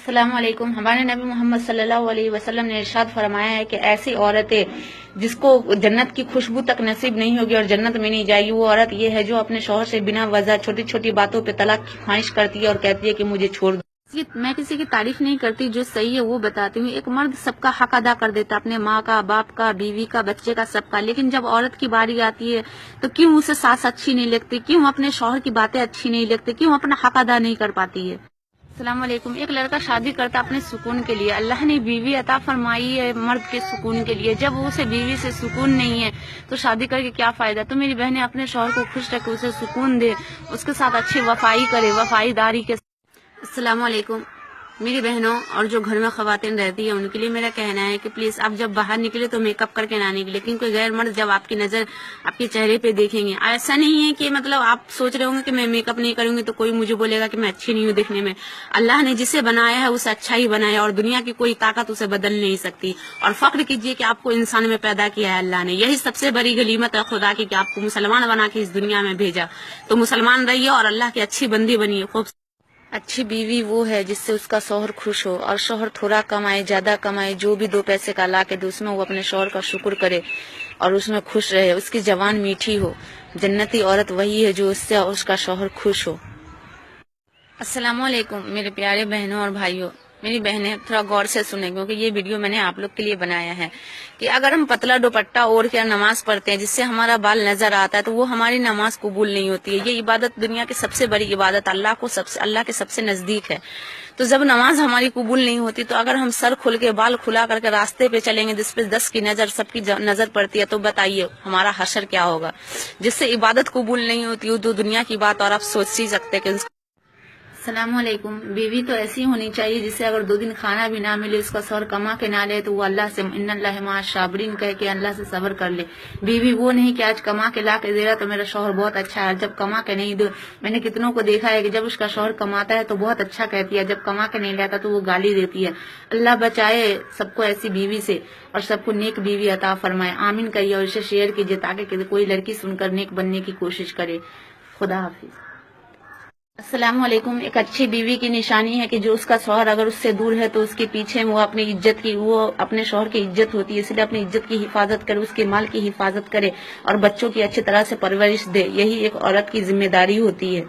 السلام علیکم. ہمارے نبی محمد صلی اللہ علیہ وسلم نے ارشاد فرمایا ہے کہ ایسی عورتیں جس کو جنت کی خوشبو تک نصیب نہیں ہوگی اور جنت میں نہیں جائے گی، وہ عورت یہ ہے جو اپنے شوہر سے بنا وجہ چھوٹی چھوٹی باتوں پہ طلاق کی خواہش کرتی ہے اور کہتی ہے کہ مجھے چھوڑ دو. میں کسی کی تعریف نہیں کرتی، جو صحیح ہے وہ بتاتی ہوں. ایک مرد سب کا حق ادا کر دیتا، اپنے ماں کا، باپ کا، بیوی کا، بچے کا، سب کا. لیکن جب عورت کی باری آتی ہے تو کیوں اسے ساس اچھی نہیں لگتی، کیوں اپنے شوہر کی باتیں اچھی نہیں لگتی، کیوں اپنا حق ادا نہیں کر پاتی ہے. السلام علیکم. ایک لڑکا شادی کرتا اپنے سکون کے لیے. اللہ نے بیوی عطا فرمائی ہے مرد کے سکون کے لیے. جب اسے بیوی سے سکون نہیں ہے تو شادی کر کے کیا فائدہ. تو میری بہنیں اپنے شوہر کو خوش رکھے، اسے سکون دے، اس کے ساتھ اچھی وفائی کرے، وفائی داری کے. السلام علیکم. میری بہنوں اور جو گھر میں خواتین رہتی ہیں ان کے لیے میرا کہنا ہے کہ پلیز آپ جب باہر نکلے تو میک اپ کر کے نہ نکلے، کیونکہ کوئی غیر مرد جب آپ کی نظر آپ کے چہرے پہ دیکھیں گے، ایسا نہیں ہے کہ مطلب آپ سوچ رہے ہوں گے کہ میں میک اپ نہیں کروں گی تو کوئی مجھے بولے گا کہ میں اچھی نہیں ہوں دیکھنے میں. اللہ نے جسے بنایا ہے اسے اچھا ہی بنایا ہے اور دنیا کی کوئی طاقت اسے بدل نہیں سکتی. اور فخر کیجئے کہ آپ کو انسان میں پیدا کیا ہے اللہ نے. یہی سب سے بڑی غنیمت ہے خدا کی کہ آپ کو مسلمان بنا کے اس دنیا میں بھیجا. تو مسلمان رہیے اور اللہ کی اچھی بندی بنیے. خوب اچھی بیوی وہ ہے جس سے اس کا شوہر خوش ہو، اور شوہر تھوڑا کمائے زیادہ کمائے جو بھی دو پیسے کا لا کے دے اس میں وہ اپنے شوہر کا شکر کرے اور اس میں خوش رہے. اس کی زبان میٹھی ہو. جنتی عورت وہی ہے جو اس سے اس کا شوہر خوش ہو. السلام علیکم میرے پیارے بہنوں اور بھائیوں. میری بہنیں تھوڑا غور سے سنیں کیونکہ یہ ویڈیو میں نے آپ لوگ کے لیے بنایا ہے کہ اگر ہم پتلا دوپٹہ اوڑھ کے نماز پڑھتے ہیں جس سے ہمارا بال نظر آتا ہے تو وہ ہماری نماز قبول نہیں ہوتی ہے. یہ عبادت دنیا کی سب سے بڑی عبادت اللہ کے سب سے نزدیک ہے. تو جب نماز ہماری قبول نہیں ہوتی تو اگر ہم سر کھل کے بال کھلا کر کے راستے پہ چلیں گے جس پہ 10 کی نظر سب کی نظر پڑتی ہے تو بتائیے ہمارا حشر کیا ہوگا. جس سے عبادت قبول نہیں ہوتی وہ تو دنیا کی بات اور آپ سوچ ہی سکتے کہ. السلام علیکم. بیوی تو ایسی ہونی چاہیے جس سے اگر 2 دن کھانا بھی نہ ملے، اس کا شوہر کما کے نہ لے تو وہ اللہ سے ان اللہ مع الصابرین کہہ کے اللہ سے صبر کر لے. بیوی وہ نہیں کہ آج کما کے لا کے دے رہا تو میرا شوہر بہت اچھا ہے، جب کما کے نہیں دے. میں نے کتنوں کو دیکھا ہے کہ جب اس کا شوہر کماتا ہے تو بہت اچھا کہتی ہے، جب کما کے نہیں لاتا تو وہ گالی دیتی ہے. اللہ بچائے سب کو ایسی بیوی سے اور سب کو نیک بیوی عطا فرمائے. آمین کہیے اور اسے شیئر کیجیے تاکہ کوئی لڑکی سن کر نیک بننے کی کوشش کرے. خدا حافظ. السلام علیکم. ایک اچھی بیوی کی نشانی ہے کہ جو اس کا شوہر اگر اس سے دور ہے تو اس کے پیچھے وہ اپنی عزت کی، وہ اپنے شوہر کی عزت ہوتی ہے اس لیے اپنی عزت کی حفاظت کرے، اس کے مال کی حفاظت کرے اور بچوں کی اچھی طرح سے پرورش دے. یہی ایک عورت کی ذمہ داری ہوتی ہے.